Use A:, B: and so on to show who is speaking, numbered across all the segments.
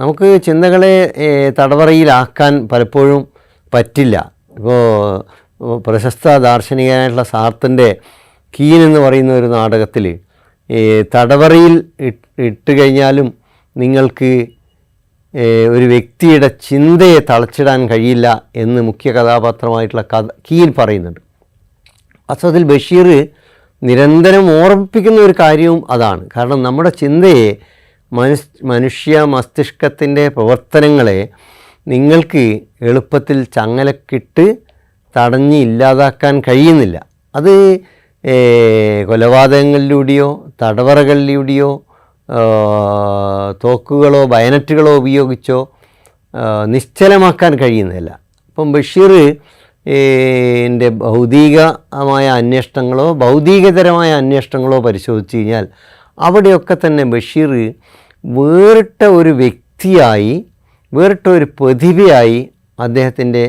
A: നമുക്ക് ചിന്തകളെ തടവറയിലാക്കാൻ പലപ്പോഴും പറ്റില്ല. ഇപ്പോൾ പ്രശസ്ത ദാർശനികനായിട്ടുള്ള സാർത്തിൻ്റെ കീൻ എന്ന് പറയുന്ന ഒരു നാടകത്തിൽ തടവറയിൽ ഇട്ട് കഴിഞ്ഞാലും നിങ്ങൾക്ക് ഒരു വ്യക്തിയുടെ ചിന്തയെ തളച്ചിടാൻ കഴിയില്ല എന്ന് മുഖ്യ കഥാപാത്രമായിട്ടുള്ള കീൻ പറയുന്നുണ്ട്. വാസ്തവത്തിൽ ബഷീർ നിരന്തരം ഓർമ്മിപ്പിക്കുന്ന ഒരു കാര്യവും അതാണ്. കാരണം നമ്മുടെ ചിന്തയെ മനുഷ്യ മസ്തിഷ്കത്തിൻ്റെ പ്രവർത്തനങ്ങളെ നിങ്ങൾക്ക് എളുപ്പത്തിൽ ചങ്ങലക്കിട്ട് തടഞ്ഞ് ഇല്ലാതാക്കാൻ കഴിയുന്നില്ല. അത് കൊലപാതകങ്ങളിലൂടെയോ തടവറകളിലൂടെയോ തോക്കുകളോ ബയനറ്റുകളോ ഉപയോഗിച്ചോ നിശ്ചലമാക്കാൻ കഴിയുന്നില്ല. അപ്പം ബഷീർ ൻ്റെ ഭൗതികമായ അന്വേഷണങ്ങളോ ഭൗതികതരമായ അന്വേഷണങ്ങളോ പരിശോധിച്ച് കഴിഞ്ഞാൽ അവിടെയൊക്കെ തന്നെ ബഷീർ വേറിട്ട ഒരു വ്യക്തിയായി, വേറിട്ട ഒരു പ്രതിഭയായി അദ്ദേഹത്തിൻ്റെ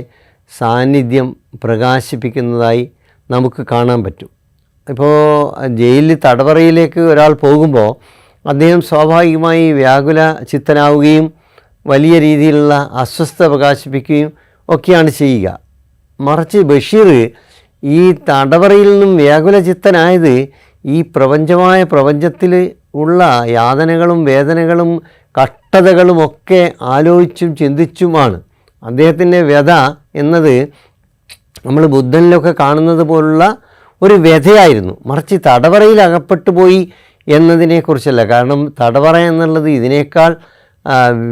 A: സാന്നിധ്യം പ്രകാശിപ്പിക്കുന്നതായി നമുക്ക് കാണാൻ പറ്റും. ഇപ്പോൾ ജയിലിൽ തടവറയിലേക്ക് ഒരാൾ പോകുമ്പോൾ അദ്ദേഹം സ്വാഭാവികമായി വ്യാകുല ചിത്തനാവുകയും വലിയ രീതിയിലുള്ള അസ്വസ്ഥത പ്രകാശിപ്പിക്കുകയും ഒക്കെയാണ് ചെയ്യുക. മറിച്ച് ബഷീർ ഈ തടവറയിൽ നിന്നും വ്യാകുലചിത്തനായത് ഈ പ്രപഞ്ചത്തിൽ ഉള്ള യാതനകളും വേദനകളും കഷ്ടതകളുമൊക്കെ ആലോചിച്ചും ചിന്തിച്ചുമാണ്. അദ്ദേഹത്തിൻ്റെ വ്യഥ എന്നത് നമ്മൾ ബുദ്ധനിലൊക്കെ കാണുന്നത് പോലുള്ള ഒരു വ്യഥയായിരുന്നു. മറിച്ച് തടവറയിൽ അകപ്പെട്ടു പോയി എന്നതിനെക്കുറിച്ചല്ല. കാരണം തടവറ എന്നുള്ളത് ഇതിനേക്കാൾ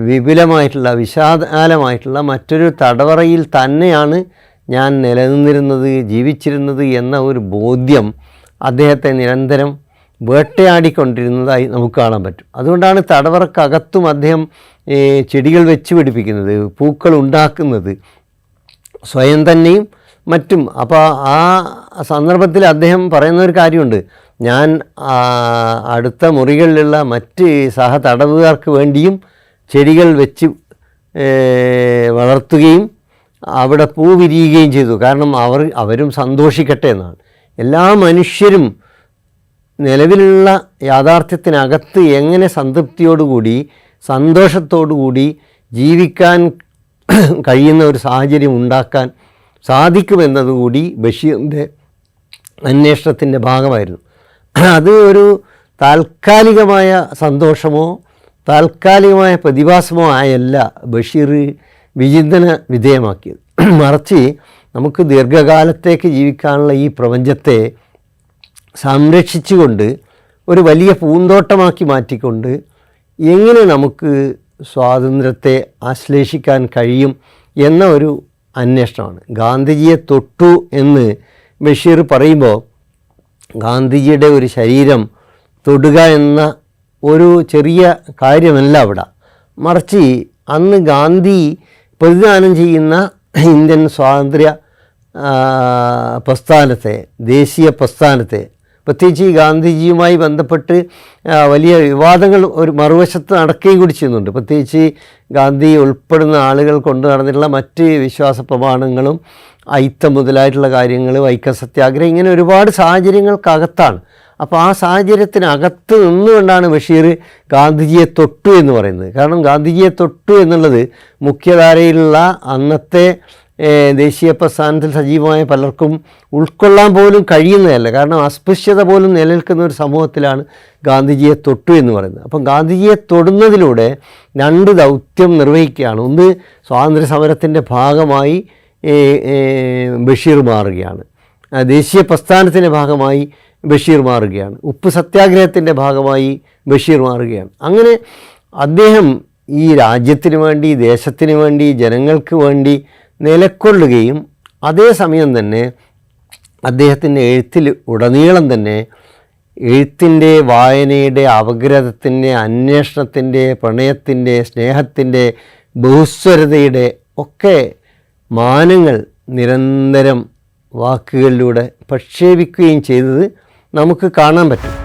A: വിപുലമായിട്ടുള്ള വിശാലമായിട്ടുള്ള മറ്റൊരു തടവറയിൽ തന്നെയാണ് ഞാൻ നിലനിന്നിരുന്നത്, ജീവിച്ചിരുന്നത് എന്ന ഒരു ബോധ്യം അദ്ദേഹത്തെ നിരന്തരം വേട്ടയാടിക്കൊണ്ടിരുന്നതായി നമുക്ക് കാണാൻ പറ്റും. അതുകൊണ്ടാണ് തടവറക്കകത്തും അദ്ദേഹം ചെടികൾ വെച്ച് പിടിപ്പിക്കുന്നത്, പൂക്കൾ ഉണ്ടാക്കുന്നത്, സ്വയം തന്നെയും മറ്റും. അപ്പോൾ ആ സന്ദർഭത്തിൽ അദ്ദേഹം പറയുന്ന ഒരു കാര്യമുണ്ട്, ഞാൻ അടുത്ത മുറികളിലുള്ള മറ്റ് സഹതടവുകാർക്ക് വേണ്ടിയും ചെടികൾ വെച്ച് വളർത്തുകയും അവിടെ പൂ വിരിയുകയും ചെയ്തു. കാരണം അവരും സന്തോഷിക്കട്ടെ എന്നാണ്. എല്ലാ മനുഷ്യരും നിലവിലുള്ള യാഥാർത്ഥ്യത്തിനകത്ത് എങ്ങനെ സംതൃപ്തിയോടുകൂടി സന്തോഷത്തോടുകൂടി ജീവിക്കാൻ കഴിയുന്ന ഒരു സാഹചര്യം ഉണ്ടാക്കാൻ സാധിക്കുമെന്നതുകൂടി ബഷീറിൻ്റെ അന്വേഷണത്തിൻ്റെ ഭാഗമായിരുന്നു. അത് ഒരു താൽക്കാലികമായ സന്തോഷമോ താൽക്കാലികമായ പ്രതിഭാസമോ ആയല്ല ബഷീർ വിചിന്തന വിധേയമാക്കിയത്. മറിച്ച് നമുക്ക് ദീർഘകാലത്തേക്ക് ജീവിക്കാനുള്ള ഈ പ്രപഞ്ചത്തെ സംരക്ഷിച്ചുകൊണ്ട് ഒരു വലിയ പൂന്തോട്ടമാക്കി മാറ്റിക്കൊണ്ട് എങ്ങനെ നമുക്ക് സ്വാതന്ത്ര്യത്തെ ആശ്ലേഷിക്കാൻ കഴിയും എന്ന ഒരു അന്വേഷണമാണ്. ഗാന്ധിജിയെ തൊട്ടു എന്ന് ബഷീർ പറയുമ്പോൾ ഗാന്ധിജിയുടെ ഒരു ശരീരം തൊടുക എന്ന ഒരു ചെറിയ കാര്യമല്ല അവിടെ. മറിച്ച് അന്ന് ഗാന്ധി പ്രതിദാനം ചെയ്യുന്ന ഇന്ത്യൻ സ്വാതന്ത്ര്യ പ്രസ്ഥാനത്തെ, ദേശീയ പ്രസ്ഥാനത്തെ, പ്രത്യേകിച്ച് ഈ ഗാന്ധിജിയുമായി ബന്ധപ്പെട്ട് വലിയ വിവാദങ്ങൾ ഒരു മറുവശത്ത് നടക്കുകയും കൂടി ചെയ്യുന്നുണ്ട്. പ്രത്യേകിച്ച് ഗാന്ധി ഉൾപ്പെടുന്ന ആളുകൾ കൊണ്ടു നടന്നിട്ടുള്ള മറ്റ് വിശ്വാസ പ്രമാണങ്ങളും അയിത്തം മുതലായിട്ടുള്ള കാര്യങ്ങൾ, വൈക്കം സത്യാഗ്രഹം, ഇങ്ങനെ ഒരുപാട് സാഹചര്യങ്ങൾക്കകത്താണ്. അപ്പോൾ ആ സാഹചര്യത്തിനകത്ത് നിന്നുകൊണ്ടാണ് ബഷീർ ഗാന്ധിജിയെ തൊട്ടു എന്ന് പറയുന്നത്. കാരണം ഗാന്ധിജിയെ തൊട്ടു എന്നുള്ളത് മുഖ്യധാരയിലുള്ള അന്നത്തെ ദേശീയ പ്രസ്ഥാനത്തിൽ സജീവമായ പലർക്കും ഉൾക്കൊള്ളാൻ പോലും കഴിയുന്നതല്ല. കാരണം അസ്പൃശ്യത പോലും നിലനിൽക്കുന്ന ഒരു സമൂഹത്തിലാണ് ഗാന്ധിജിയെ തൊട്ടു എന്ന് പറയുന്നത്. അപ്പം ഗാന്ധിജിയെ തൊടുന്നതിലൂടെ രണ്ട് ദൗത്യം നിർവഹിക്കുകയാണ്. ഒന്ന്, സ്വാതന്ത്ര്യ സമരത്തിൻ്റെ ഭാഗമായി ബഷീർ മാറുകയാണ്, ദേശീയ പ്രസ്ഥാനത്തിൻ്റെ ഭാഗമായി ബഷീർ മാറുകയാണ്, ഉപ്പ് സത്യാഗ്രഹത്തിൻ്റെ ഭാഗമായി ബഷീർ മാറുകയാണ്. അങ്ങനെ അദ്ദേഹം ഈ രാജ്യത്തിന് വേണ്ടി, ദേശത്തിന് വേണ്ടി, ജനങ്ങൾക്ക് വേണ്ടി നിലക്കൊള്ളുകയും അതേസമയം തന്നെ അദ്ദേഹത്തിൻ്റെ എഴുത്തിൽ ഉടനീളം തന്നെ എഴുത്തിൻ്റെ, വായനയുടെ, അപഗ്രഥത്തിൻ്റെ, അന്വേഷണത്തിൻ്റെ, പ്രണയത്തിൻ്റെ, സ്നേഹത്തിൻ്റെ, ബഹുസ്വരതയുടെ ഒക്കെ മാനങ്ങൾ നിരന്തരം വാക്കുകളിലൂടെ പ്രക്ഷേപിക്കുകയും ചെയ്തത് നമുക്ക് കാണാൻ പറ്റും.